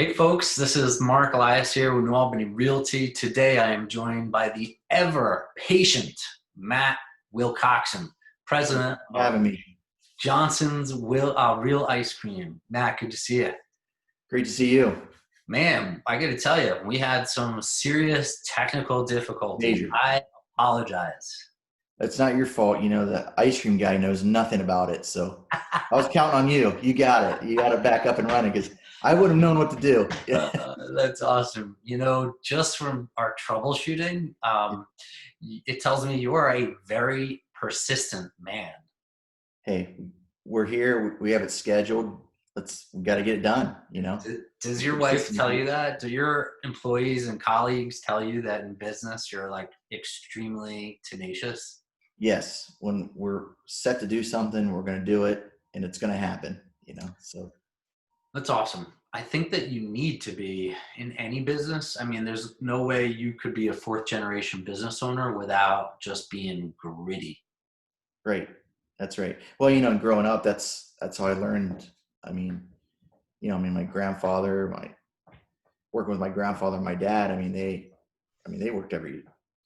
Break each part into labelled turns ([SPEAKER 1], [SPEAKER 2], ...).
[SPEAKER 1] Hey folks, this is Mark Elias here with New Albany Realty. Today I am joined by the ever patient Matt Wilcoxon, president of
[SPEAKER 2] Having me.
[SPEAKER 1] Johnson's Real Ice Cream. Matt, good to see you.
[SPEAKER 2] Great to see you.
[SPEAKER 1] Man, I got to tell you, we had some serious technical difficulties.
[SPEAKER 2] Major.
[SPEAKER 1] I apologize.
[SPEAKER 2] That's not your fault. You know, the ice cream guy knows nothing about it. So I was counting on you. You got it. You got it back up and running because I would have known what to do.
[SPEAKER 1] That's awesome. You know, just from our troubleshooting, it tells me you are a very persistent man.
[SPEAKER 2] Hey, we're here. We have it scheduled. We got to get it done, you know.
[SPEAKER 1] Does your wife tell you that? Do your employees and colleagues tell you that in business you're like extremely tenacious?
[SPEAKER 2] Yes. When we're set to do something, we're going to do it and it's going to happen, you know. So
[SPEAKER 1] That's awesome. I think that you need to be in any business. I mean, there's no way you could be a fourth generation business owner without just being gritty.
[SPEAKER 2] right. That's right. Well, you know, growing up, that's how I learned. I mean, my grandfather, working with my grandfather and my dad, they worked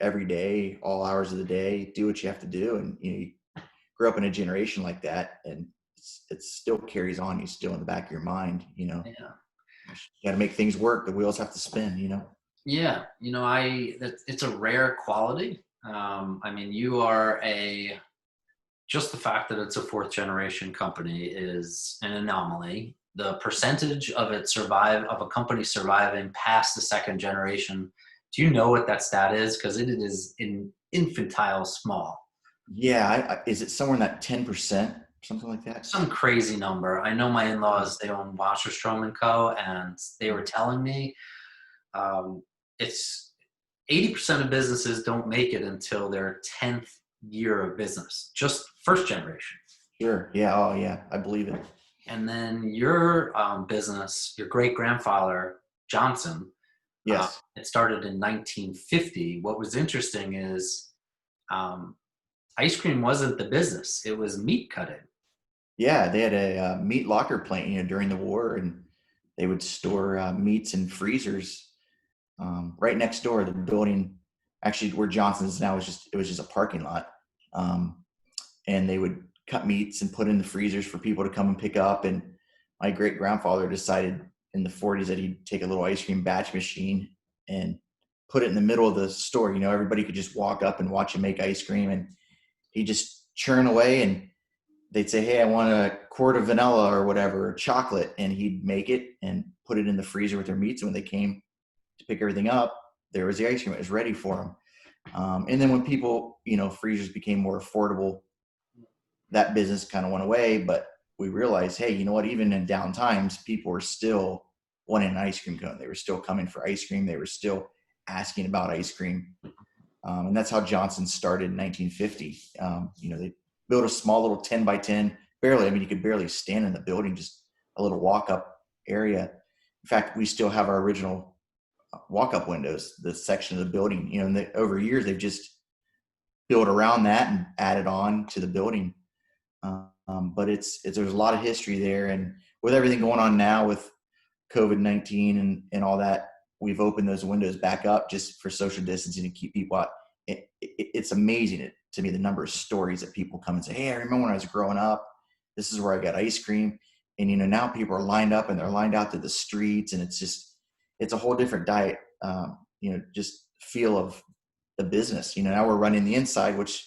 [SPEAKER 2] every day, all hours of the day, do what you have to do. And, you know, you grew up in a generation like that and it still carries on you still in the back of your mind, you know,
[SPEAKER 1] Yeah.
[SPEAKER 2] you got to make things work. The wheels have to spin, you know?
[SPEAKER 1] Yeah. You know, it's a rare quality. I mean, you are just the fact that it's a fourth generation company is an anomaly. The percentage of a company surviving past the second generation, do you know what that stat is? Because it is infantile small.
[SPEAKER 2] Yeah. Is it somewhere in that 10%, something like that?
[SPEAKER 1] Some crazy number. I know my in-laws, they own Wasserstrom and Co. And they were telling me it's 80% of businesses don't make it until their 10th year of business, just first generation.
[SPEAKER 2] Sure. Yeah. Oh yeah. I believe it.
[SPEAKER 1] And then your business, your great grandfather, Johnson,
[SPEAKER 2] Yes.
[SPEAKER 1] it started in 1950. What was interesting is ice cream wasn't the business, it was meat cutting.
[SPEAKER 2] Yeah. They had a meat locker plant, you know, during the war and they would store meats in freezers right next door. The building, actually, where Johnson's now was just a parking lot, and they would cut meats and put in the freezers for people to come and pick up. And my great grandfather decided in the 40s that he'd take a little ice cream batch machine and put it in the middle of the store. You know, everybody could just walk up and watch him make ice cream, and he just churn away and they'd say, "Hey, I want a quart of vanilla or whatever, or chocolate," and he'd make it and put it in the freezer with their meats. And when they came to pick everything up, there was the ice cream. It was ready for them. And then when people, you know, freezers became more affordable, that business kind of went away. But we realized, hey, you know what? Even in down times, people were still wanting an ice cream cone. They were still coming for ice cream. They were still asking about ice cream. And that's how Johnson started in 1950. You know, they built a small little 10 by 10, barely. I mean, you could barely stand in the building, just a little walk-up area. In fact, we still have our original walk-up windows, the section of the building. You know, and over years, they've just built around that and added on to the building. But there's a lot of history there. And with everything going on now with COVID-19 and all that, we've opened those windows back up just for social distancing to keep people out. It's amazing to me, the number of stories that people come and say, "Hey, I remember when I was growing up, this is where I got ice cream." And, you know, now people are lined up and they're lined out to the streets, and it's a whole different diet, you know, just feel of the business. You know, now we're running the inside, which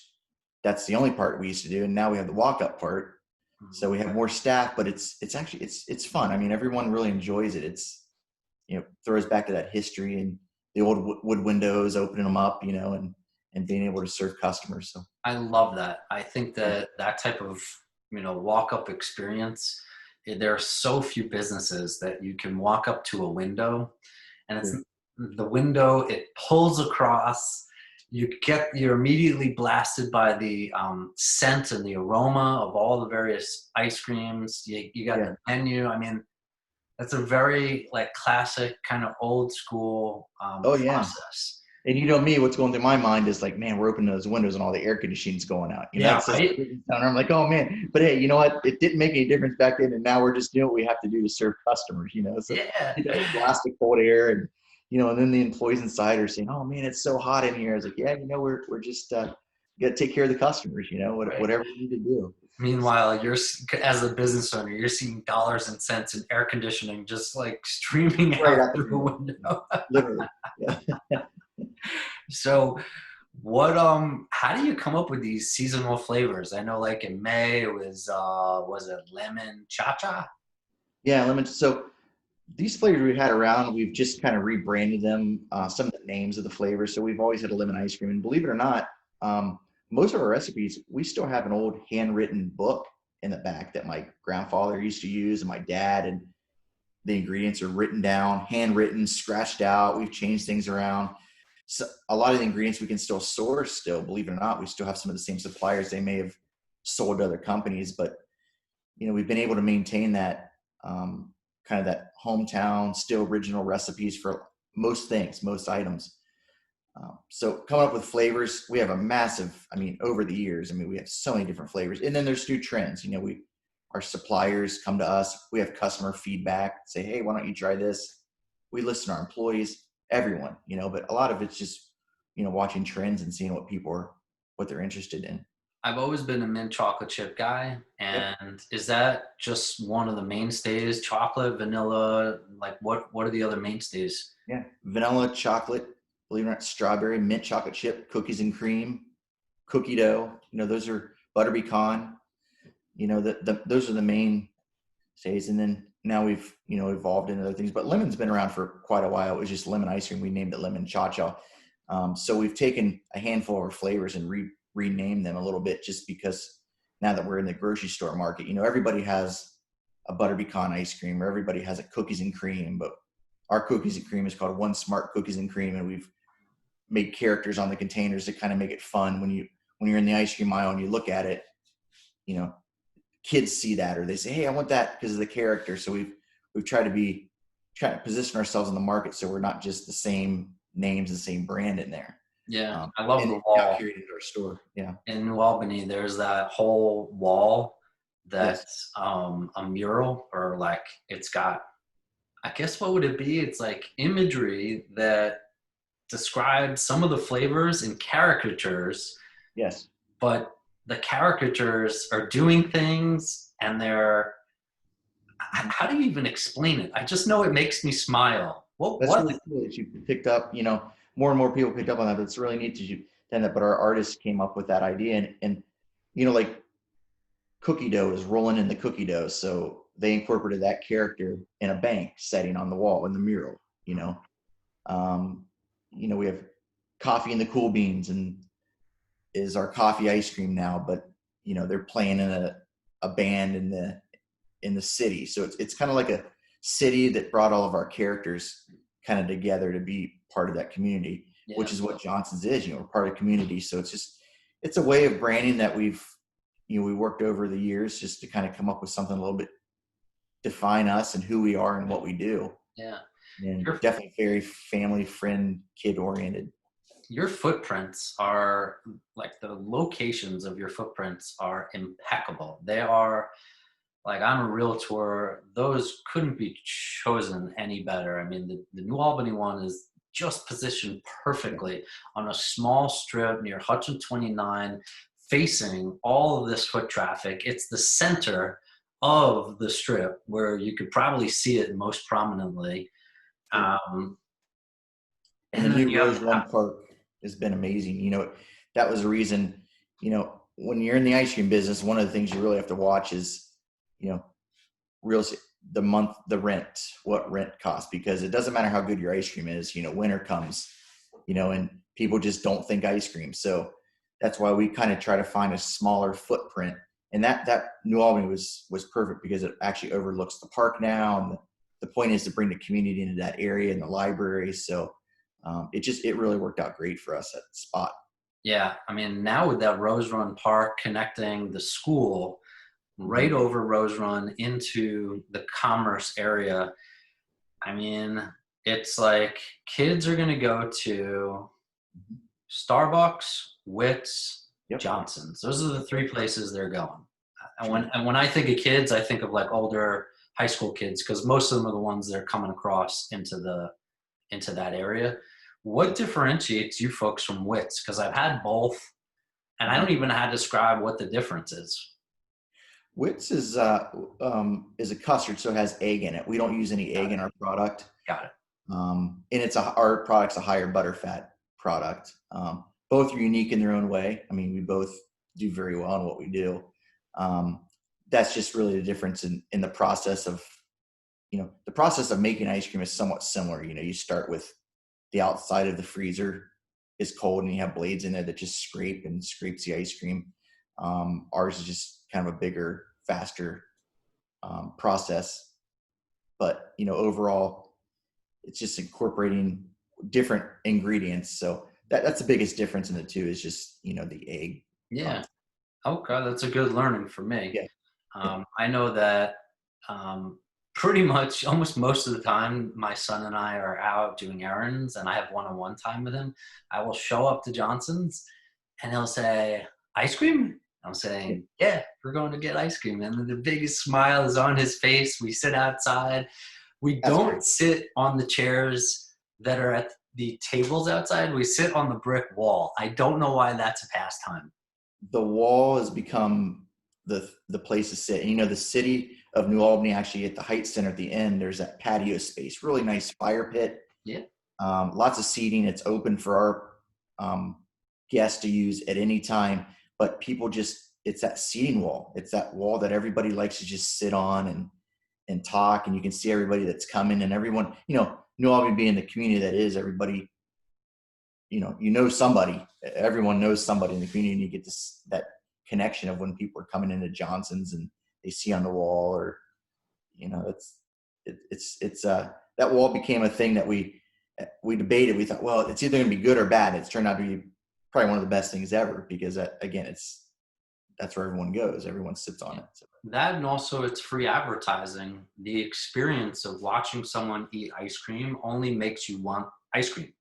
[SPEAKER 2] that's the only part we used to do. And now we have the walk up part. So we have more staff, but it's actually, it's fun. I mean, everyone really enjoys it. It's, you know, throws back to that history and the old wood windows, opening them up, you know, and being able to serve customers. So
[SPEAKER 1] I love that. I think that that type of, you know, walk up experience, there are so few businesses that you can walk up to a window and it's the window, it pulls across, you're immediately blasted by the scent and the aroma of all the various ice creams. You got the menu. I mean, that's a very like classic kind of old school
[SPEAKER 2] Oh yeah.
[SPEAKER 1] process.
[SPEAKER 2] And you know me, what's going through my mind is like, man, we're opening those windows and all the air conditioning's going out. You know,
[SPEAKER 1] Yeah,
[SPEAKER 2] that's just
[SPEAKER 1] right.
[SPEAKER 2] I'm like, oh man. But hey, you know what? It didn't make any difference back then, and now we're just doing what we have to do to serve customers. You know, so
[SPEAKER 1] Yeah.
[SPEAKER 2] you got plastic cold air, and you know, and then the employees inside are saying, oh man, it's so hot in here. I was like, yeah, you know, we're just got to take care of the customers. You know,
[SPEAKER 1] Right.
[SPEAKER 2] whatever we need to do.
[SPEAKER 1] Meanwhile, as a business owner, you're seeing dollars and cents in air conditioning just like streaming
[SPEAKER 2] Right
[SPEAKER 1] out
[SPEAKER 2] out the
[SPEAKER 1] through the
[SPEAKER 2] window,
[SPEAKER 1] window.
[SPEAKER 2] literally. Yeah.
[SPEAKER 1] So how do you come up with these seasonal flavors? I know like in May it was it lemon cha-cha?
[SPEAKER 2] Yeah, lemon. So these flavors we've had around, we've just kind of rebranded them, some of the names of the flavors. So we've always had a lemon ice cream. And believe it or not, most of our recipes, we still have an old handwritten book in the back that my grandfather used to use and my dad. And the ingredients are written down, handwritten, scratched out. We've changed things around. So a lot of the ingredients we can still source still, believe it or not. We still have some of the same suppliers. They may have sold to other companies, but you know, we've been able to maintain that kind of that hometown, still original recipes for most things, most items. So coming up with flavors, we have a massive, I mean, over the years, I mean, we have so many different flavors. And then there's new trends. You know, our suppliers come to us. We have customer feedback, say, hey, why don't you try this? We listen to our employees, everyone, you know, but a lot of it's just, you know, watching trends and seeing what they're interested in.
[SPEAKER 1] I've always been a mint chocolate chip guy.
[SPEAKER 2] Yep.
[SPEAKER 1] And is that just one of the mainstays? Chocolate, vanilla, like what are the other mainstays?
[SPEAKER 2] Yeah. Vanilla, chocolate, believe it or not, strawberry, mint chocolate chip, cookies and cream, cookie dough. You know, those are butter pecan. You know, those are the main stays. And then now we've, you know, evolved into other things. But lemon's been around for quite a while. It was just lemon ice cream. We named it lemon cha-cha. So we've taken a handful of our flavors and renamed them a little bit just because now that we're in the grocery store market, you know, everybody has a butter pecan ice cream or everybody has a cookies and cream, but our cookies and cream is called One Smart Cookies and Cream. And we've made characters on the containers to kind of make it fun when you're in the ice cream aisle and you look at it, you know, kids see that or they say, hey, I want that because of the character. So we've tried to position ourselves in the market so we're not just the same names, the same brand in there.
[SPEAKER 1] Yeah, I love
[SPEAKER 2] And
[SPEAKER 1] the
[SPEAKER 2] it got
[SPEAKER 1] wall.
[SPEAKER 2] carried into our store. Yeah.
[SPEAKER 1] In New Albany, there's that whole wall
[SPEAKER 2] Yes.
[SPEAKER 1] that's a mural, or like it's got, I guess what would it be? It's like imagery that describes some of the flavors in caricatures,
[SPEAKER 2] Yes.
[SPEAKER 1] but the caricatures are doing things and they're, how do you even explain it? I just know it makes me smile. What
[SPEAKER 2] That's
[SPEAKER 1] was
[SPEAKER 2] really
[SPEAKER 1] it?
[SPEAKER 2] cool that you picked up, you know, more and more people picked up on that. But it's really neat that you done that. But our artists came up with that idea and you know, like cookie dough is rolling in the cookie dough. So they incorporated that character in a bank setting on the wall in the mural, you know. Um, you know, we have coffee and the cool beans and is our coffee ice cream now, but you know, they're playing in a band in the city. So it's kind of like a city that brought all of our characters kind of together to be part of that community,
[SPEAKER 1] Yeah.
[SPEAKER 2] which is what Johnson's is, you know, we're part of community. So it's a way of branding that we worked over the years just to kind of come up with something a little bit define us and who we are and what we do.
[SPEAKER 1] Yeah.
[SPEAKER 2] And
[SPEAKER 1] Your
[SPEAKER 2] definitely very family friend, kid oriented.
[SPEAKER 1] your footprints are, like, the locations of your footprints are impeccable. They are, like, I'm a realtor. Those couldn't be chosen any better. I mean, the New Albany one is just positioned
[SPEAKER 2] Yeah.
[SPEAKER 1] perfectly on a small strip near Hudson 29, facing all of this foot traffic. It's the center of the strip where you could probably see it most prominently.
[SPEAKER 2] Sure.
[SPEAKER 1] Um,
[SPEAKER 2] And the
[SPEAKER 1] and then
[SPEAKER 2] new
[SPEAKER 1] you have
[SPEAKER 2] Rose Run Park has been amazing. You know, that was a reason, you know, when you're in the ice cream business, one of the things you really have to watch is, you know, real the rent, what rent costs, because it doesn't matter how good your ice cream is, you know, winter comes, you know, and people just don't think ice cream. So that's why we kind of try to find a smaller footprint. And that New Albany was perfect because it actually overlooks the park now. And the point is to bring the community into that area and the library. So it really worked out great for us at the spot.
[SPEAKER 1] Yeah, I mean, now with that Rose Run Park connecting the school right
[SPEAKER 2] Mm-hmm.
[SPEAKER 1] over Rose Run into the commerce area, I mean, it's like kids are going to go to
[SPEAKER 2] Mhm.
[SPEAKER 1] Starbucks, Wits,
[SPEAKER 2] Yep.
[SPEAKER 1] Johnson's. Those are the three places they're going. And
[SPEAKER 2] True.
[SPEAKER 1] when I think of kids, I think of like older high school kids because most of them are the ones that are coming across into that area. What differentiates you folks from Wits? Because I've had both, and I
[SPEAKER 2] Mhm.
[SPEAKER 1] don't even know how to describe what the difference is.
[SPEAKER 2] Wits is a custard, so it has egg in it. We don't use any
[SPEAKER 1] Got
[SPEAKER 2] egg
[SPEAKER 1] it.
[SPEAKER 2] in our product.
[SPEAKER 1] Got it.
[SPEAKER 2] And our product's a higher butterfat product. Both are unique in their own way. I mean, we both do very well in what we do. Um, that's just really the difference in the process of, the process of making ice cream is somewhat similar. You start with the outside of the freezer is cold and you have blades in there that just scrapes the ice cream. Ours is just kind of a bigger, faster process. But, overall, it's just incorporating different ingredients. So that's the biggest difference in the two is just, the egg
[SPEAKER 1] Yeah.
[SPEAKER 2] content.
[SPEAKER 1] Okay, that's a good learning for me.
[SPEAKER 2] Yeah. Yeah.
[SPEAKER 1] I know that um, pretty much almost most of the time, my son and I are out doing errands, and I have one-on-one time with him. I will show up to Johnson's, and he'll say, "Ice cream?" I'm
[SPEAKER 2] Yeah.
[SPEAKER 1] saying, "Yeah, we're going to get ice cream." And the biggest smile is on his face. We sit outside. We
[SPEAKER 2] That's great.
[SPEAKER 1] don't sit on the chairs that are at the tables outside. We sit on the brick wall. I don't know why that's a pastime.
[SPEAKER 2] The wall has become the place to sit. And, the city of New Albany, actually at the Heights Center at the end, there's that patio space, really nice fire pit,
[SPEAKER 1] Yeah.
[SPEAKER 2] lots of seating. It's open for our guests to use at any time, but it's that seating wall. It's that wall that everybody likes to just sit on and talk, and you can see everybody that's coming and everyone, New Albany being the community that is, everybody, somebody, everyone knows somebody in the community, and you get that connection of when people are coming into Johnson's and they see on the wall, or, that wall became a thing that we debated. We thought, well, it's either going to be good or bad. It's turned out to be probably one of the best things ever because again, that's where everyone goes. Everyone sits on it. So.
[SPEAKER 1] That and also it's free advertising. The experience of watching someone eat ice cream only makes you want ice cream.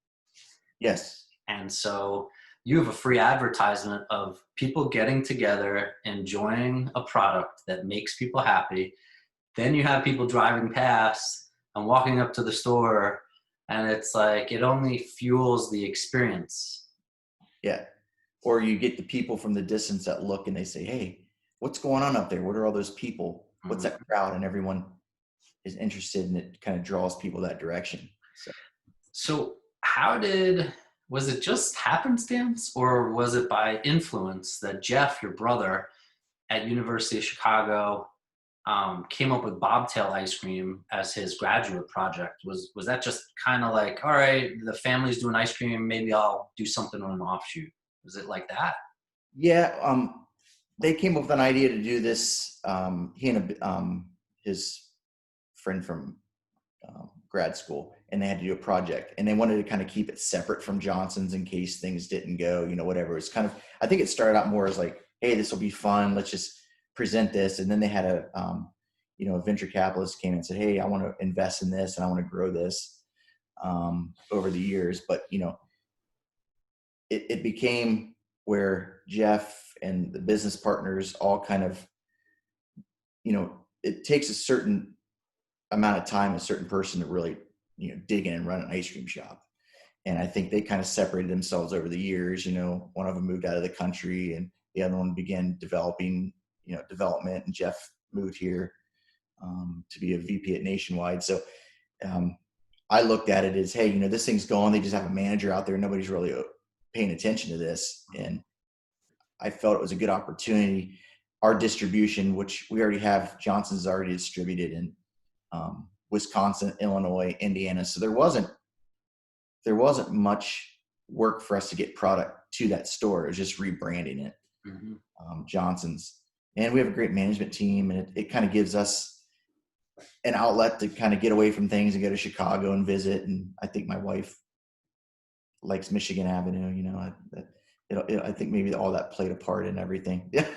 [SPEAKER 2] Yes.
[SPEAKER 1] And so you have a free advertisement of people getting together, enjoying a product that makes people happy. Then you have people driving past and walking up to the store, and it's like it only fuels the experience.
[SPEAKER 2] Yeah. Or you get the people from the distance that look and they say, hey, what's going on up there? What are all those people? What's
[SPEAKER 1] Mhm.
[SPEAKER 2] that crowd? And everyone is interested, and it kind of draws people that direction.
[SPEAKER 1] So was it just happenstance or was it by influence that Jeff, your brother at University of Chicago, came up with Bobtail Ice Cream as his graduate project? Was that just kind of like, all right, the family's doing ice cream, maybe I'll do something on an offshoot? Was it like that?
[SPEAKER 2] Yeah. They came up with an idea to do this. He and his friend from grad school, and they had to do a project, and they wanted to kind of keep it separate from Johnson's in case things didn't go, whatever. It's kind of, I think it started out more as like, hey, this will be fun. Let's just present this. And then they had a venture capitalist came and said, hey, I want to invest in this and I want to grow this over the years. But, it became where Jeff and the business partners all kind of, it takes a certain amount of time, a certain person to really, dig in and run an ice cream shop. And I think they kind of separated themselves over the years. One of them moved out of the country and the other one began development. And Jeff moved here to be a VP at Nationwide. So I looked at it as, hey, this thing's going. They just have a manager out there. Nobody's really paying attention to this. And I felt it was a good opportunity. Our distribution, which we already have, Johnson's already distributed in Wisconsin, Illinois, Indiana. So there wasn't much work for us to get product to that store. It was just rebranding it, Johnson's. And we have a great management team, and it kind of gives us an outlet to kind of get away from things and go to Chicago and visit. And I think my wife likes Michigan Avenue. I think maybe all that played a part in everything. Yeah.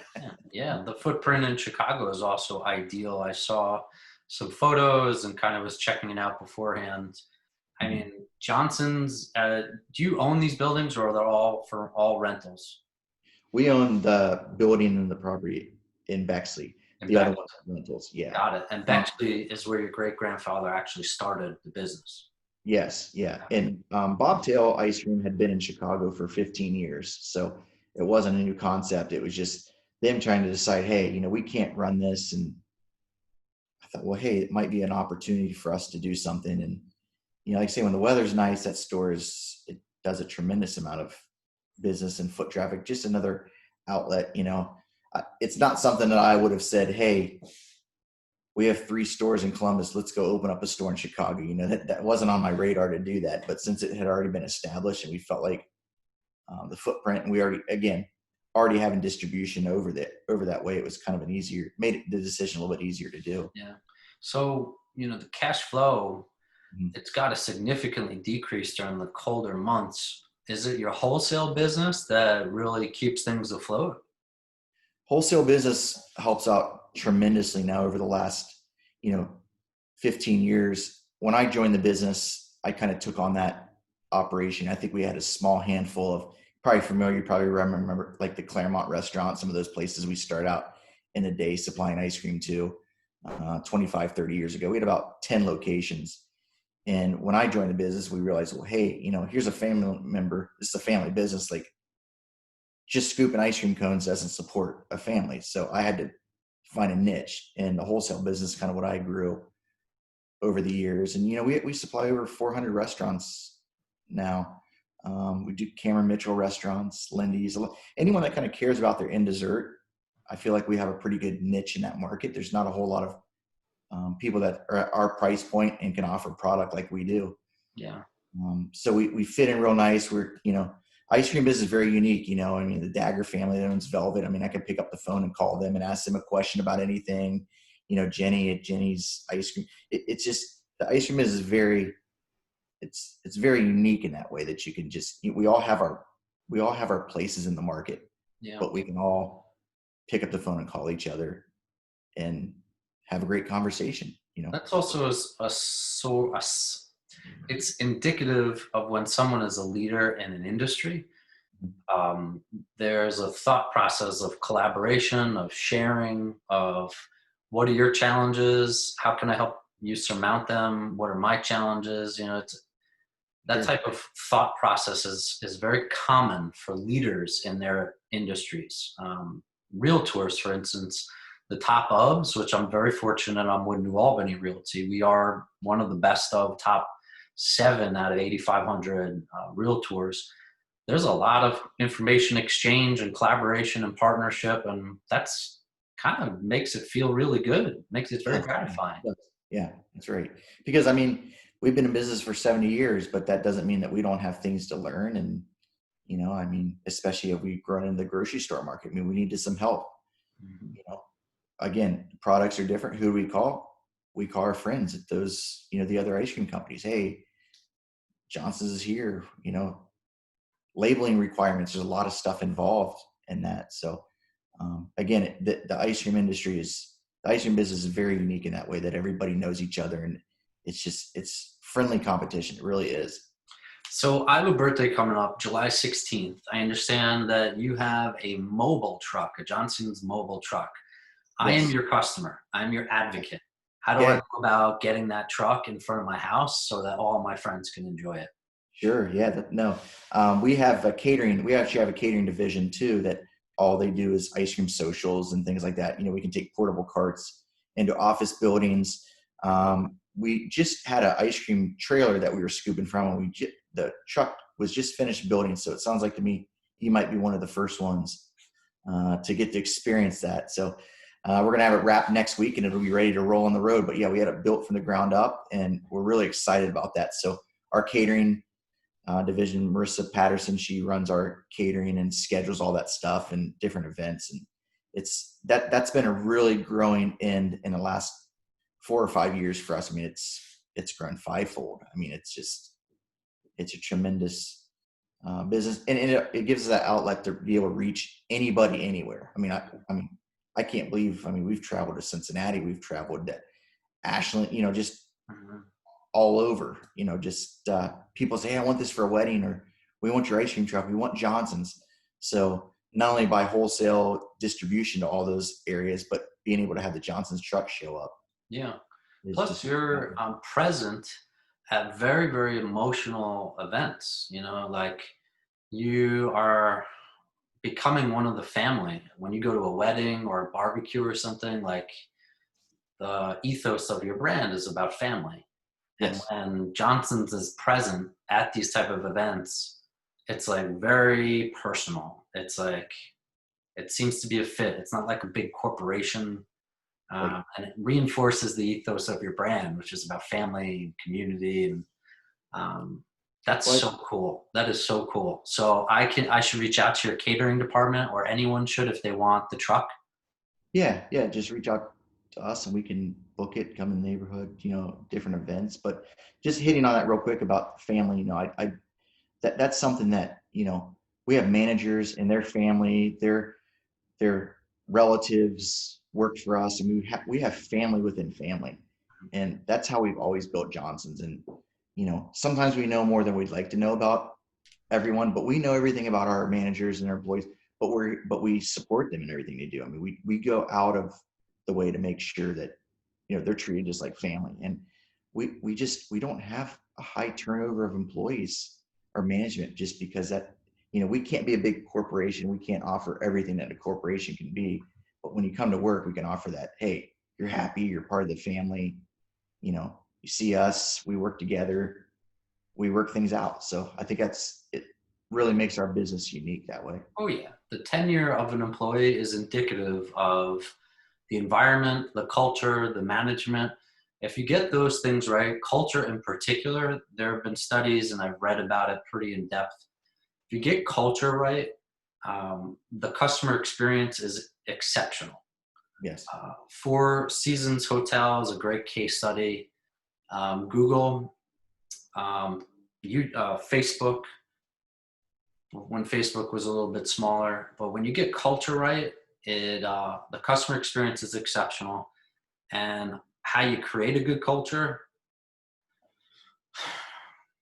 [SPEAKER 1] Yeah. The footprint in Chicago is also ideal. I saw some photos and kind of was checking it out beforehand. I mean, Johnson's, do you own these buildings or are they all for all rentals?
[SPEAKER 2] We own the building and the property in Bexley.
[SPEAKER 1] And
[SPEAKER 2] The other
[SPEAKER 1] Beck,
[SPEAKER 2] one's rentals. Yeah.
[SPEAKER 1] got it. And
[SPEAKER 2] Um,
[SPEAKER 1] Bexley is where your great grandfather actually started the business.
[SPEAKER 2] yes. Yeah. And Bobtail Ice Cream had been in Chicago for 15 years. So it wasn't a new concept. It was just them trying to decide, hey, we can't run this. And I thought, well, hey, it might be an opportunity for us to do something. And, like I say, when the weather's nice, that store it does a tremendous amount of business and foot traffic, just another outlet. It's not something that I would have said, hey, we have 3 stores in Columbus, let's go open up a store in Chicago. That wasn't on my radar to do that. But since it had already been established and we felt like the footprint, and we already having distribution over that way, it was kind of made the decision a little bit easier to do.
[SPEAKER 1] Yeah. So, the cash flow,
[SPEAKER 2] Mhm.
[SPEAKER 1] it's got to significantly decrease during the colder months. Is it your wholesale business that really keeps things afloat?
[SPEAKER 2] Wholesale business helps out tremendously now over the last, 15 years. When I joined the business, I kind of took on that operation. I think we had a small handful of, probably familiar, you probably remember like the Claremont restaurant, some of those places we started out in the day supplying ice cream to 25, 30 years ago. We had about 10 locations. And when I joined the business, we realized, well, hey, here's a family member. This is a family business. Like, just scooping ice cream cones doesn't support a family. So I had to find a niche, and the wholesale business, kind of what I grew over the years. And, we supply over 400 restaurants now. We do Cameron Mitchell restaurants, Lindey's, anyone that kind of cares about their end dessert. I feel like we have a pretty good niche in that market. There's not a whole lot of people that are at our price point and can offer product like we do.
[SPEAKER 1] Yeah.
[SPEAKER 2] So we fit in real nice. Ice cream business is very unique. The Dagger family that owns Velvet. I could pick up the phone and call them and ask them a question about anything. Jenny at Jenny's Ice Cream. It's just, the ice cream business is it's very unique in that way that you can just, we all have our places in the market,
[SPEAKER 1] Yeah.
[SPEAKER 2] but we can all pick up the phone and call each other and have a great conversation.
[SPEAKER 1] That's also it's indicative of when someone is a leader in an industry. There's a thought process of collaboration, of sharing, of what are your challenges? How can I help you surmount them? What are my challenges? It's that
[SPEAKER 2] Sure.
[SPEAKER 1] type of thought process is very common for leaders in their industries. Realtors, for instance, the top UBs, which I'm very fortunate I'm with New Albany Realty. We are one of the best of top 7 out of 8,500 realtors. There's a lot of information exchange and collaboration and partnership, and that's kind of makes it feel really good. Makes it very gratifying.
[SPEAKER 2] Yeah, that's right. Because we've been in business for 70 years, but that doesn't mean that we don't have things to learn. And, especially if we've grown in the grocery store market, we needed some help.
[SPEAKER 1] Mhm.
[SPEAKER 2] Again, products are different. Who do we call? We call our friends at those, the other ice cream companies. Hey, Johnson's is here, labeling requirements. There's a lot of stuff involved in that. So again, the ice cream the ice cream business is very unique in that way that everybody knows each other, and it's friendly competition. It really is.
[SPEAKER 1] So I have a birthday coming up, July 16th. I understand that you have a mobile truck, a Johnson's mobile truck. I am
[SPEAKER 2] Yes.
[SPEAKER 1] your customer. I'm your advocate. How do I
[SPEAKER 2] Yeah.
[SPEAKER 1] go about getting that truck in front of my house so that all my friends can enjoy it?
[SPEAKER 2] Sure. Yeah. No. We have a catering. We actually have a catering division too. That all they do is ice cream socials and things like that. We can take portable carts into office buildings. We just had an ice cream trailer that we were scooping from, and the truck was just finished building. So it sounds like to me you might be one of the first ones to get to experience that. So we're going to have it wrapped next week, and it'll be ready to roll on the road. But yeah, we had it built from the ground up, and we're really excited about that. So our catering division, Marissa Patterson, she runs our catering and schedules all that stuff and different events. And that's been a really growing end in the last 4 or 5 years for us. It's grown fivefold. It's a tremendous business, and it gives us that outlet to be able to reach anybody anywhere. I can't believe, we've traveled to Cincinnati, we've traveled to Ashland, just
[SPEAKER 1] Mhm.
[SPEAKER 2] all over, just people say, hey, I want this for a wedding, or we want your ice cream truck. We want Johnson's. So not only by wholesale distribution to all those areas, but being able to have the Johnson's truck show up.
[SPEAKER 1] Yeah.
[SPEAKER 2] Is
[SPEAKER 1] Plus,
[SPEAKER 2] just
[SPEAKER 1] you're present at very, very emotional events. Like you are becoming one of the family when you go to a wedding or a barbecue or something. Like the ethos of your brand is about family. And
[SPEAKER 2] yes.
[SPEAKER 1] when Johnson's is present at these type of events, it's like very personal. It's like it seems to be a fit. It's not like a big corporation,
[SPEAKER 2] Right.
[SPEAKER 1] and it reinforces the ethos of your brand, which is about family and community. And that's
[SPEAKER 2] But
[SPEAKER 1] so cool. That is so cool. So I should reach out to your catering department, or anyone should, if they want the truck.
[SPEAKER 2] yeah, just reach out to us and we can book it, come in the neighborhood, different events. But just hitting on that real quick about family, that's something that, we have managers and their family, their relatives work for us, and we have family within family, and that's how we've always built Johnson's. And sometimes we know more than we'd like to know about everyone, but we know everything about our managers and our employees. But we support them in everything they do. I mean, we go out of the way to make sure that they're treated just like family. And we don't have a high turnover of employees or management, just because that we can't be a big corporation. We can't offer everything that a corporation can be. But when you come to work, we can offer that. Hey, you're happy, you're part of the family. You see us, we work together, we work things out. So I think it really makes our business unique that way.
[SPEAKER 1] Oh yeah, the tenure of an employee is indicative of the environment, the culture, the management. If you get those things right, culture in particular, there have been studies and I've read about it pretty in depth. If you get culture right, the customer experience is exceptional.
[SPEAKER 2] Yes.
[SPEAKER 1] Four Seasons Hotel is a great case study. Google, Facebook, when Facebook was a little bit smaller. But when you get culture right, the customer experience is exceptional. And how you create a good culture,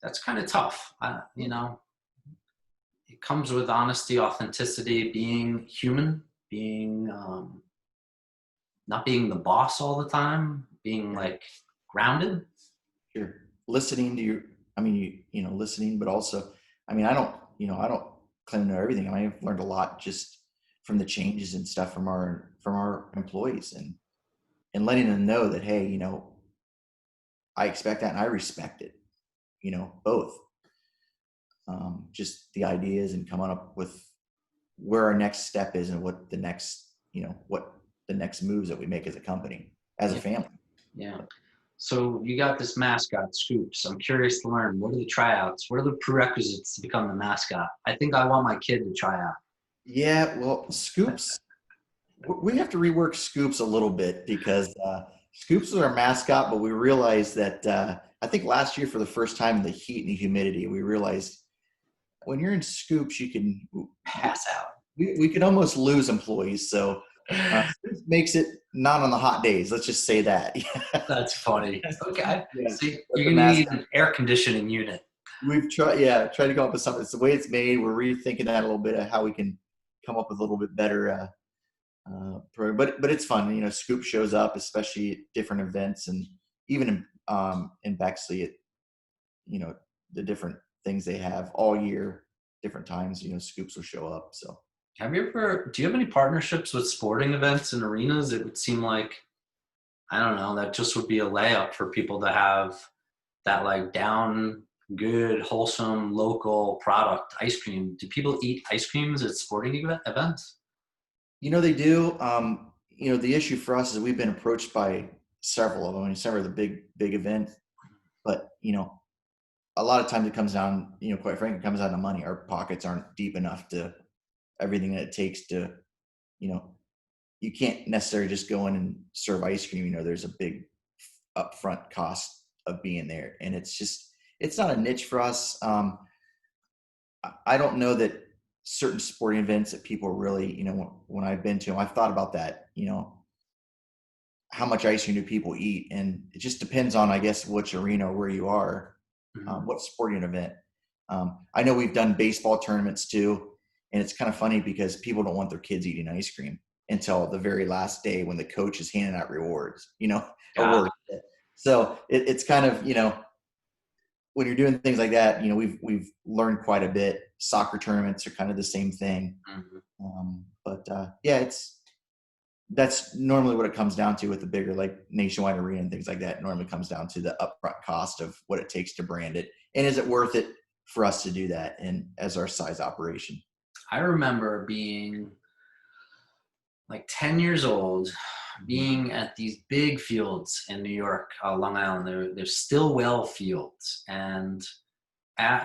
[SPEAKER 1] that's kind of tough. It comes with honesty, authenticity, being human, being not being the boss all the time, being like grounded.
[SPEAKER 2] Sure. Listening to you. I mean, listening, but also, I don't claim to know everything. I mean, I've learned a lot just from the changes and stuff from our employees, and letting them know that, hey, I expect that and I respect it. Both. Just the ideas and coming up with where our next step is and what the next moves that we make as a company, as a
[SPEAKER 1] Yeah.
[SPEAKER 2] family.
[SPEAKER 1] Yeah. So you got this mascot, Scoops. I'm curious to learn, what are the tryouts? What are the prerequisites to become the mascot? I think I want my kid to try out.
[SPEAKER 2] Yeah, well, Scoops, we have to rework Scoops a little bit, because Scoops was our mascot, but we realized that I think last year, for the first time in the heat and the humidity, we realized when you're in Scoops, you can
[SPEAKER 1] Pass out.
[SPEAKER 2] we can almost lose employees. So Scoops makes it not on the hot days. Let's just say that.
[SPEAKER 1] That's funny. Okay.
[SPEAKER 2] Yeah,
[SPEAKER 1] See,
[SPEAKER 2] but
[SPEAKER 1] you're
[SPEAKER 2] the
[SPEAKER 1] going to need
[SPEAKER 2] mascot,
[SPEAKER 1] an air conditioning unit.
[SPEAKER 2] we've tried to come up with something. It's the way it's made. We're rethinking that a little bit of how we can come up with a little bit better program. But it's fun. Scoop shows up, especially at different events, and even in Bexley, at the different things they have all year, different times. Scoops will show up. So
[SPEAKER 1] Do you have any partnerships with sporting events and arenas? It would seem like, I don't know, that just would be a layup for people to have that like down good, wholesome, local product ice cream. Do people eat ice creams at sporting events?
[SPEAKER 2] they do. The issue for us is we've been approached by several of them. I mean, several of the big events, but a lot of times it comes down, quite frankly, it comes down to money. Our pockets aren't deep enough to everything that it takes to, you know, you can't necessarily just go in and serve ice cream. There's a big upfront cost of being there, and it's not a niche for us. I don't know that certain sporting events that people really, when I've been to them, I've thought about that. how much ice cream do people eat? And it just depends on, I guess, which arena or where you are,
[SPEAKER 1] Mhm.
[SPEAKER 2] what sporting event. I know we've done baseball tournaments too, and it's kind of funny because people don't want their kids eating ice cream until the very last day when the coach is handing out rewards,
[SPEAKER 1] God.
[SPEAKER 2] awards. So it's kind of, when you're doing things like that, we've learned quite a bit. Soccer tournaments are kind of the same thing.
[SPEAKER 1] Mhm.
[SPEAKER 2] But yeah, that's normally what it comes down to with the bigger, like Nationwide Arena and things like that. It normally comes down to the upfront cost of what it takes to brand it, and is it worth it for us to do that and as our size operation.
[SPEAKER 1] I remember being like 10 years old, being at these big fields in New York, Long Island. They're Stillwell fields, and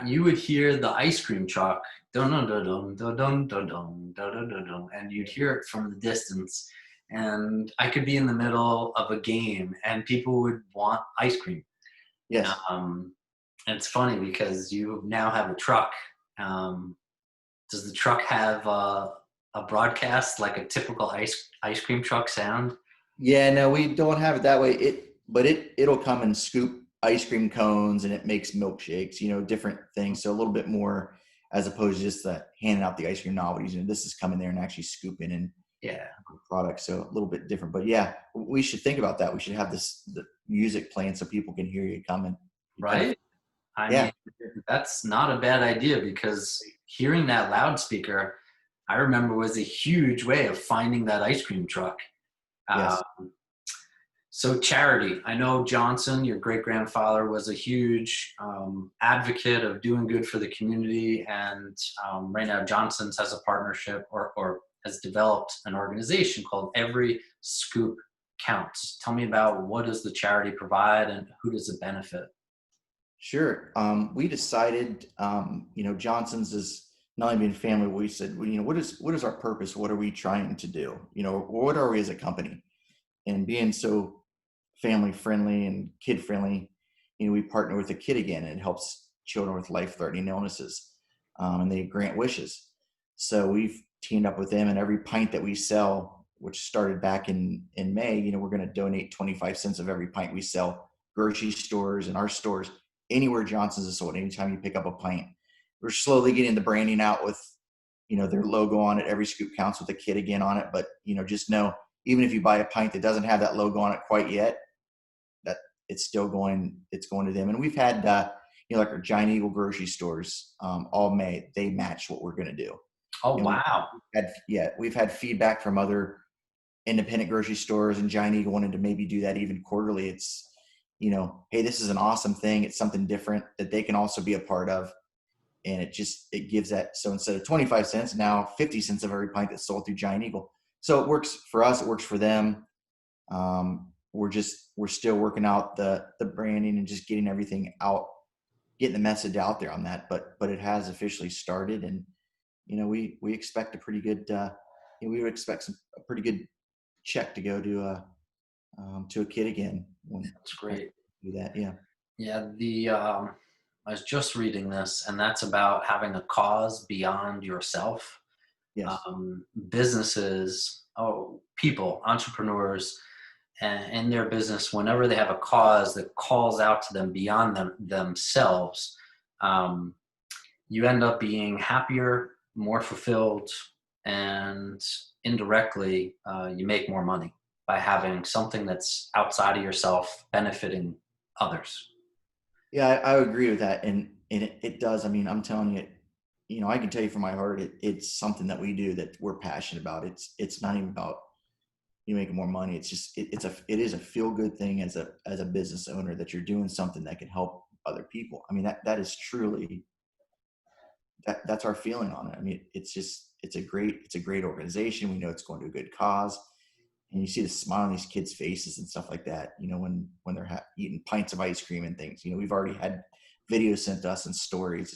[SPEAKER 1] you would hear the ice cream truck, dun dun dun dun dun dun dun dun dun dun dun, and you'd hear it from the distance. And I could be in the middle of a game, and people would want ice cream.
[SPEAKER 2] Yes.
[SPEAKER 1] And it's funny because you now have a truck. Um, does the truck have a broadcast like a typical ice cream truck sound?
[SPEAKER 2] Yeah, no, we don't have it that way. It'll come and scoop ice cream cones, and it makes milkshakes, different things. So a little bit more, as opposed to just handing out the ice cream novelties. This is coming there and actually scooping in
[SPEAKER 1] Yeah.
[SPEAKER 2] product. So a little bit different. But yeah, we should think about that. We should have the music playing so people can hear you coming.
[SPEAKER 1] Right? I
[SPEAKER 2] Yeah.
[SPEAKER 1] mean, that's not a bad idea because hearing that loudspeaker, I remember was a huge way of finding that ice cream truck. Uh,
[SPEAKER 2] Yes.
[SPEAKER 1] so charity, I know Johnson, your great grandfather, was a huge advocate of doing good for the community, and right now Johnson's has a partnership or has developed an organization called Every Scoop Counts. Tell me about what does the charity provide and who does it benefit?
[SPEAKER 2] Sure. We decided, Johnson's is not only being family. We said, well, what is our purpose? What are we trying to do? What are we as a company? And being so family friendly and kid friendly, we partner with a kid again, and it helps children with life-threatening illnesses, and they grant wishes. So we've teamed up with them, and every pint that we sell, which started back in May, we're going to donate 25 cents of every pint we sell, grocery stores and our stores, anywhere Johnson's is sold. Anytime you pick up a pint, we're slowly getting the branding out with, their logo on it. Every scoop counts with a kid again on it. But, just know, even if you buy a pint that doesn't have that logo on it quite yet, that it's going to them. And we've had, like our Giant Eagle grocery stores, all May, they match what we're going to do.
[SPEAKER 1] Oh,
[SPEAKER 2] And
[SPEAKER 1] wow.
[SPEAKER 2] we've had feedback from other independent grocery stores, and Giant Eagle wanted to maybe do that even quarterly. It's, hey, this is an awesome thing. It's something different that they can also be a part of. And it gives that. So instead of 25 cents, now 50 cents of every pint that's sold through Giant Eagle. So it works for us. It works for them. We're still working out the branding and just getting everything out, getting the message out there on that. But it has officially started, and we expect a pretty good. We would expect a pretty good check to go to a kid again when
[SPEAKER 1] That's great.
[SPEAKER 2] we do that. Yeah.
[SPEAKER 1] Yeah, I was just reading this, and that's about having a cause beyond yourself.
[SPEAKER 2] Yes.
[SPEAKER 1] Businesses, people, entrepreneurs, and in their business, whenever they have a cause that calls out to them beyond themselves, um, you end up being happier, more fulfilled, and indirectly, you make more money by having something that's outside of yourself benefiting others.
[SPEAKER 2] Yeah, I agree with that, and it does. I mean, I'm telling you, I can tell you from my heart, it's something that we do that we're passionate about. It's not even about you making more money. It's just it is a feel good thing as a business owner that you're doing something that can help other people. I mean, that is truly that's our feeling on it. I mean, it's a great organization. We know it's going to a good cause, and you see the smile on these kids' faces and stuff like that. When they're eating pints of ice cream and things. We've already had videos sent to us and stories.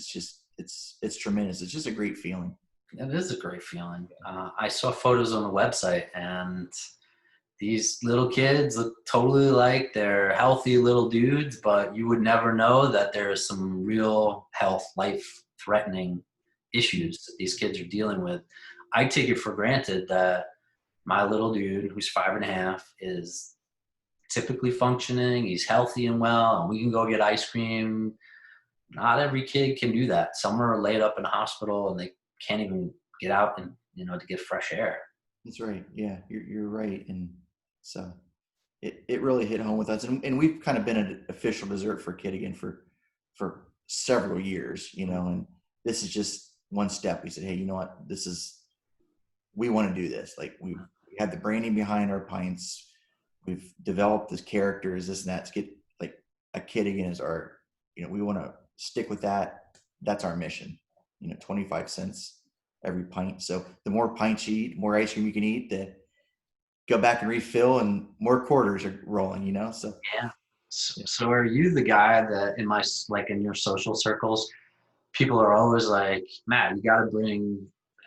[SPEAKER 2] It's tremendous. It's just a great feeling.
[SPEAKER 1] It is a great feeling. I saw photos on the website, and these little kids look totally like they're healthy little dudes, but you would never know that there's some real health, life-threatening issues that these kids are dealing with. I take it for granted that my little dude, who's 5.5, is typically functioning, he's healthy and well, and we can go get ice cream. Not every kid can do that. Some are laid up in a hospital and they can't even get out and, to get fresh air.
[SPEAKER 2] That's right. Yeah, you're right. And so it really hit home with us. And we've kind of been an official dessert for Kid Again for several years, and this is just one step. We said, hey, you know what? We want to do this. Like we had the branding behind our pints. We've developed this characters, this and that, to get like a Kid Again is our, we want to stick with that. That's our mission, 25 cents every pint. So the more pints you eat, more ice cream you can eat, the go back and refill and more quarters are rolling, so.
[SPEAKER 1] Yeah. So are you the guy that in your social circles, people are always like, Matt, you got to bring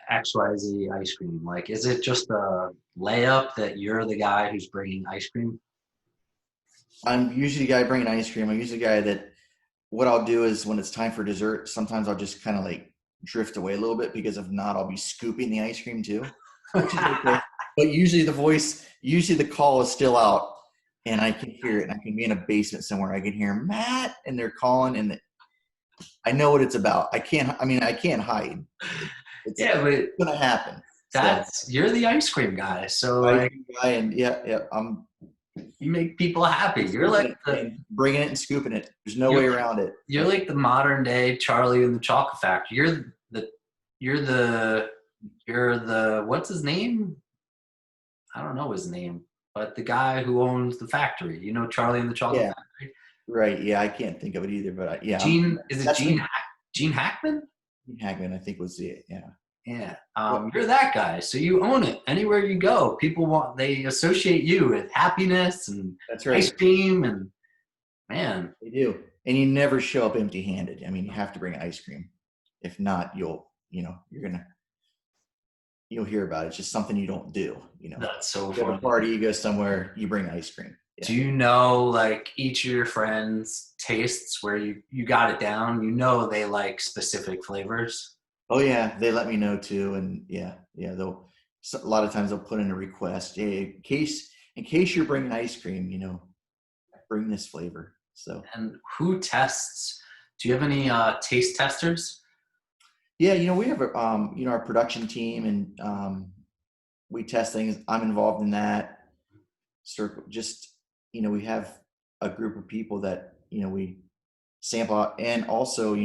[SPEAKER 1] XYZ ice cream. Like, is it just a layup that you're the guy who's bringing ice cream?
[SPEAKER 2] I'm usually the guy bringing ice cream. I'm usually the guy that what I'll do is when it's time for dessert, sometimes I'll just kind of like drift away a little bit, because if not, I'll be scooping the ice cream too, which is okay. But usually the call is still out and I can hear it, and I can be in a basement somewhere. I can hear Matt and they're calling, and I know what it's about. I can't hide. It's going to happen.
[SPEAKER 1] You're the ice cream guy. So
[SPEAKER 2] and
[SPEAKER 1] you make people happy. You're like
[SPEAKER 2] bringing it and scooping it. There's no way around it.
[SPEAKER 1] You're like the modern day Charlie and the Chocolate Factory. You're the what's his name? I don't know his name, but the guy who owns the factory. Charlie and the Chocolate Factory.
[SPEAKER 2] Right. Yeah, I can't think of it either, but
[SPEAKER 1] Gene Hackman? Gene
[SPEAKER 2] Hackman, I think was it. Yeah.
[SPEAKER 1] Yeah. You're that guy. So you own it. Anywhere you go, people they associate you with happiness and
[SPEAKER 2] that's right.
[SPEAKER 1] Ice cream, and man.
[SPEAKER 2] They do. And you never show up empty handed. I mean, you have to bring ice cream. If not, you'll hear about it. It's just something you don't do,
[SPEAKER 1] That's so
[SPEAKER 2] you go to a party, you go somewhere, you bring ice cream. Yeah.
[SPEAKER 1] Do you know, like, each of your friends' tastes where you got it down? They like specific flavors?
[SPEAKER 2] Oh yeah, they let me know too, and yeah. A lot of times they'll put in a request. Hey, in case you're bringing ice cream, bring this flavor. So.
[SPEAKER 1] And who tests? Do you have any taste testers?
[SPEAKER 2] Yeah, we have our production team, and we test things. I'm involved in that. We have a group of people that we sample out, and also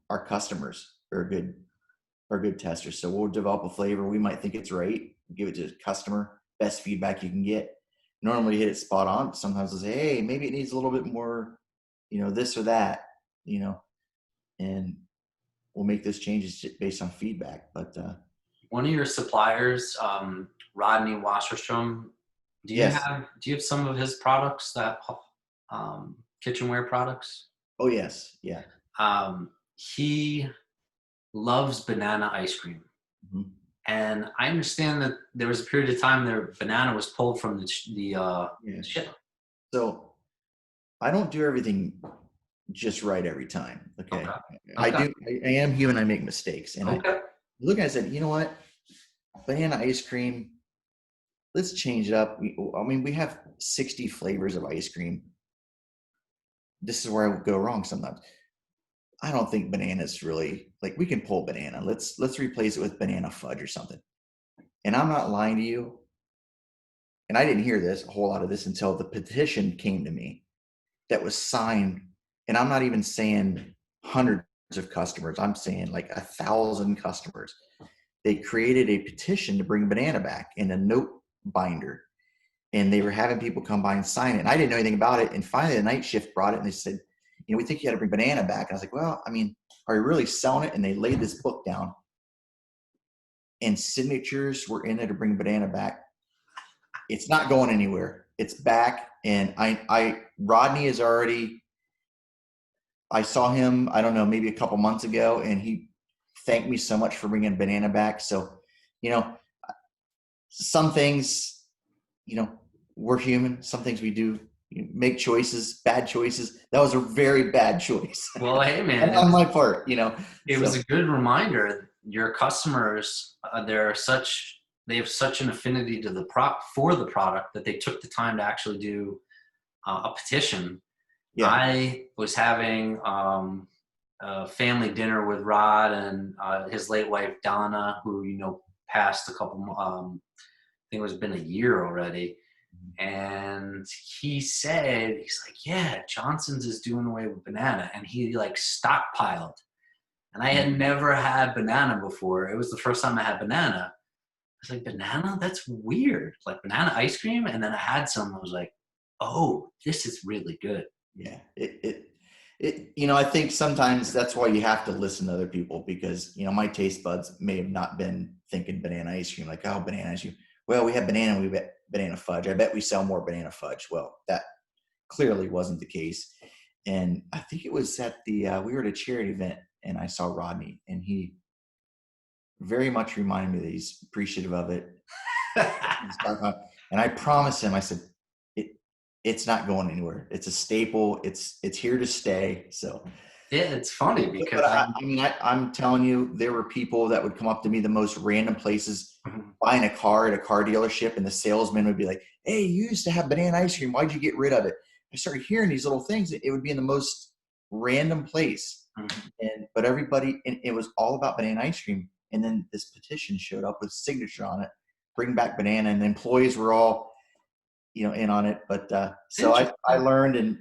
[SPEAKER 2] our customers are good testers. So we'll develop a flavor. We might think it's right, give it to the customer, best feedback you can get. Normally hit it spot on. Sometimes they'll say, hey, maybe it needs a little bit more, this or that, and we'll make those changes based on feedback. But
[SPEAKER 1] one of your suppliers, Rodney Wasserstrom, do you have some of his products, that kitchenware products?
[SPEAKER 2] Oh yes, yeah.
[SPEAKER 1] He loves banana ice cream.
[SPEAKER 2] Mm-hmm.
[SPEAKER 1] And I understand that there was a period of time their banana was pulled from the ship.
[SPEAKER 2] So I don't do everything just right every time. Okay. I am human. I make mistakes. And I look at it and said, you know what? Banana ice cream, let's change it up. We have 60 flavors of ice cream. This is where I go wrong sometimes. I don't think banana's really, like, we can pull banana. Let's replace it with banana fudge or something. And I'm not lying to you. And I didn't hear a whole lot of this until the petition came to me that was signed. And I'm not even saying hundreds of customers. I'm saying like 1,000 customers. They created a petition to bring banana back in a note binder. And they were having people come by and sign it. And I didn't know anything about it. And finally the night shift brought it, and they said, we think you got to bring banana back. And I was like, well, are you really selling it? And they laid this book down, and signatures were in it to bring banana back. It's not going anywhere. It's back. And Rodney is already, I saw him, I don't know, maybe a couple months ago, and he thanked me so much for bringing banana back. So, some things, we're human. Some things we do. Make choices, bad choices. That was a very bad choice.
[SPEAKER 1] Well, hey man,
[SPEAKER 2] on my part,
[SPEAKER 1] It was a good reminder. Your customers, they have such an affinity to for the product that they took the time to actually do a petition.
[SPEAKER 2] Yeah.
[SPEAKER 1] I was having a family dinner with Rod and his late wife Donna, who passed a couple. I think it's been a year already. And he's like, yeah, Johnson's is doing away with banana, and he like stockpiled. And I had never had banana before. It was the first time I had banana. I was like, banana? That's weird. Like banana ice cream. And then I had some. I was like, oh, this is really good.
[SPEAKER 2] Yeah. I think sometimes that's why you have to listen to other people, because, my taste buds may have not been thinking banana ice cream, like, oh, banana ice cream. Well, we have banana, we bet banana fudge. I bet we sell more banana fudge. Well, that clearly wasn't the case. And I think it was at we were at a charity event and I saw Rodney, and he very much reminded me that he's appreciative of it. And I promised him, I said, it's not going anywhere. It's a staple. It's here to stay. So
[SPEAKER 1] yeah, it's funny because
[SPEAKER 2] I'm telling you, there were people that would come up to me the most random places, buying a car at a car dealership, and the salesman would be like, hey, you used to have banana ice cream. Why'd you get rid of it? I started hearing these little things. It would be in the most random place. But everybody, and it was all about banana ice cream. And then this petition showed up with signature on it, bring back banana, and the employees were all, in on it. But so I learned, and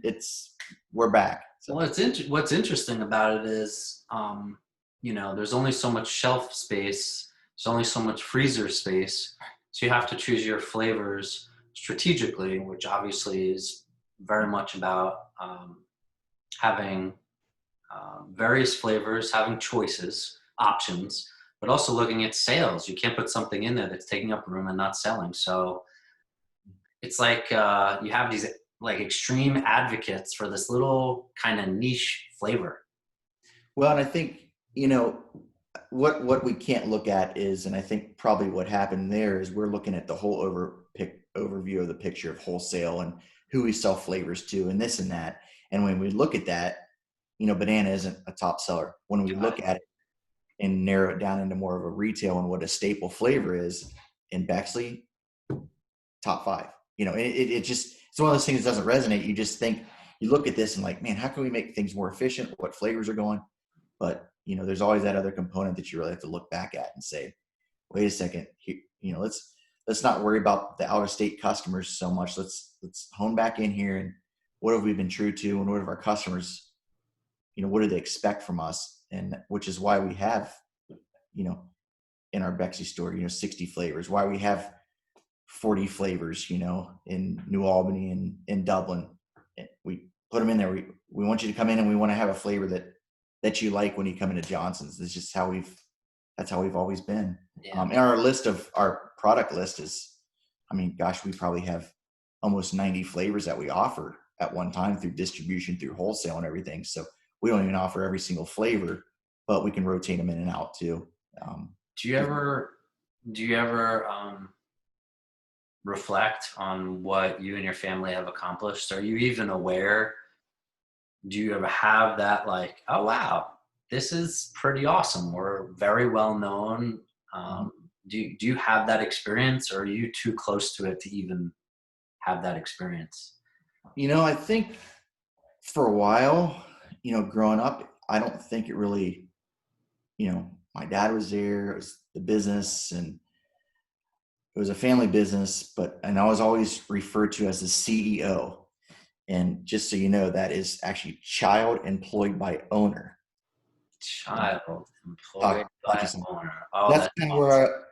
[SPEAKER 2] we're back. So.
[SPEAKER 1] Well, what's interesting about it is, there's only so much shelf space. There's only so much freezer space. So you have to choose your flavors strategically, which obviously is very much about having various flavors, having choices, options, but also looking at sales. You can't put something in there that's taking up room and not selling. So it's like you have these like extreme advocates for this little kind of niche flavor.
[SPEAKER 2] Well, and I think, what we can't look at is, and I think probably what happened there is, we're looking at the whole overview of the picture of wholesale and who we sell flavors to and this and that. And when we look at that, banana isn't a top seller. When we look at it and narrow it down into more of a retail and what a staple flavor is in Bexley, top 5. It just, it's one of those things that doesn't resonate. You just think, you look at this and like, man, how can we make things more efficient? What flavors are going? But, there's always that other component that you really have to look back at and say, wait a second, let's not worry about the out of state customers so much. Let's hone back in here, and what have we been true to, and what have our customers, what do they expect from us? And which is why we have, in our Bexley store, 60 flavors, why we have 40 flavors, in New Albany and in Dublin. We put them in there. We want you to come in, and we want to have a flavor that you like when you come into Johnson's. It's just that's how we've always been.
[SPEAKER 1] Yeah.
[SPEAKER 2] And our product list is, we probably have almost 90 flavors that we offer at one time through distribution, through wholesale and everything. So we don't even offer every single flavor, but we can rotate them in and out too.
[SPEAKER 1] Do you ever reflect on what you and your family have accomplished? Are you even aware? Do you ever have that, like, oh wow, this is pretty awesome, we're very well known? Do you have that experience, or are you too close to it to even have that experience?
[SPEAKER 2] I think for a while, growing up, I don't think it really, my dad was there, it was the business, and it was a family business, and I was always referred to as the CEO. And just so you know, that is actually child employed by owner.
[SPEAKER 1] Child employed by owner. Oh,
[SPEAKER 2] that's kind of where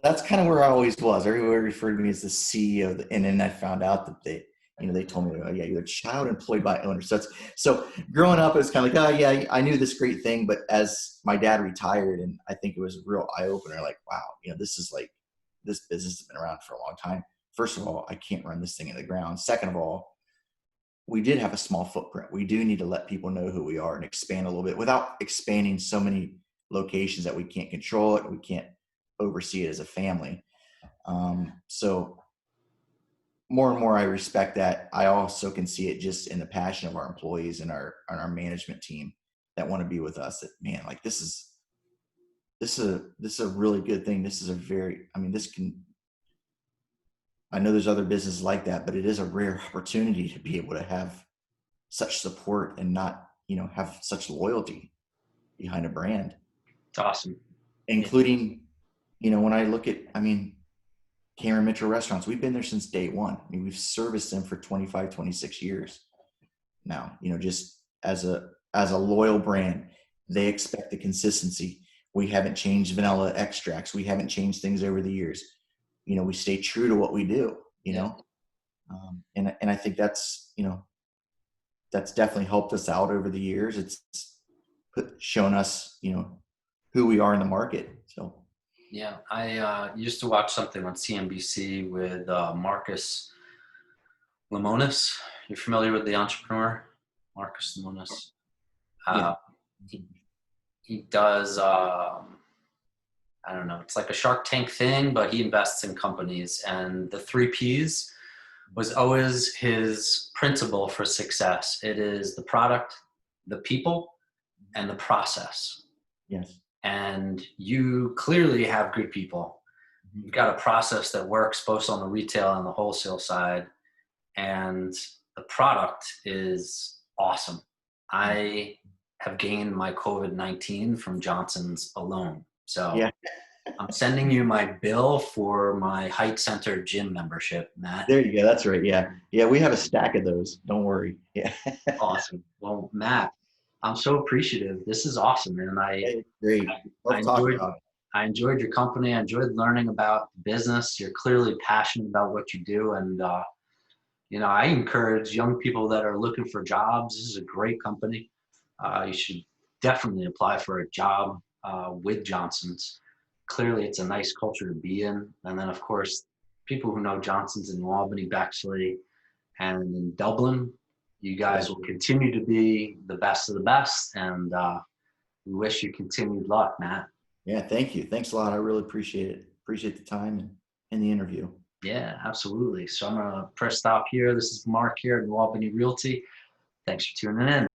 [SPEAKER 2] that's kind of where I always was. Everybody referred to me as the CEO, and then I found out that they told me, oh yeah, you're a child employed by owner. So growing up, it was kind of like, oh yeah, I knew this great thing, but as my dad retired, and I think it was a real eye opener, like, wow, this business has been around for a long time. First of all, I can't run this thing in the ground. Second of all, we did have a small footprint. We do need to let people know who we are and expand a little bit without expanding so many locations that we can't control it. We can't oversee it as a family. So more and more I respect that. I also can see it just in the passion of our employees and our management team that want to be with us, that, man, like this is a really good thing. This is this can I know there's other businesses like that, but it is a rare opportunity to be able to have such support and not, have such loyalty behind a brand,
[SPEAKER 1] It's awesome. Yeah.
[SPEAKER 2] including, when I look at, Cameron Mitchell Restaurants, we've been there since day one. We've serviced them for 25, 26 years now, just as a loyal brand. They expect the consistency. We haven't changed vanilla extracts. We haven't changed things over the years. We stay true to what we do,
[SPEAKER 1] Yeah.
[SPEAKER 2] And I think that's definitely helped us out over the years. It's shown us, who we are in the market. So.
[SPEAKER 1] Yeah, I used to watch something on CNBC with Marcus Lemonis. You're familiar with the entrepreneur, Marcus Lemonis?
[SPEAKER 2] Yeah.
[SPEAKER 1] He does, I don't know, it's like a Shark Tank thing, but he invests in companies. And the 3 Ps was always his principle for success. It is the product, the people, and the process.
[SPEAKER 2] Yes.
[SPEAKER 1] And you clearly have good people. You've got a process that works both on the retail and the wholesale side. And the product is awesome. I have gained my COVID-19 from Johnson's alone. So
[SPEAKER 2] Yeah.
[SPEAKER 1] I'm sending you my bill for my Height Center gym membership, Matt.
[SPEAKER 2] There you go. That's right. Yeah. Yeah. We have a stack of those. Don't worry. Yeah.
[SPEAKER 1] Awesome. Well, Matt, I'm so appreciative. This is awesome, man.
[SPEAKER 2] Hey, great.
[SPEAKER 1] I
[SPEAKER 2] Love talking
[SPEAKER 1] enjoyed
[SPEAKER 2] about it.
[SPEAKER 1] I enjoyed your company. I enjoyed learning about the business. You're clearly passionate about what you do. And, I encourage young people that are looking for jobs. This is a great company. You should definitely apply for a job with Johnson's. Clearly, it's a nice culture to be in. And then, of course, people who know Johnson's in Albany, Bexley, and in Dublin, you guys will continue to be the best of the best. And we wish you continued luck, Matt.
[SPEAKER 2] Yeah. Thank you. Thanks a lot. I really appreciate it. Appreciate the time and the interview.
[SPEAKER 1] Yeah, absolutely. So I'm going to press stop here. This is Mark here at Albany Realty. Thanks for tuning in.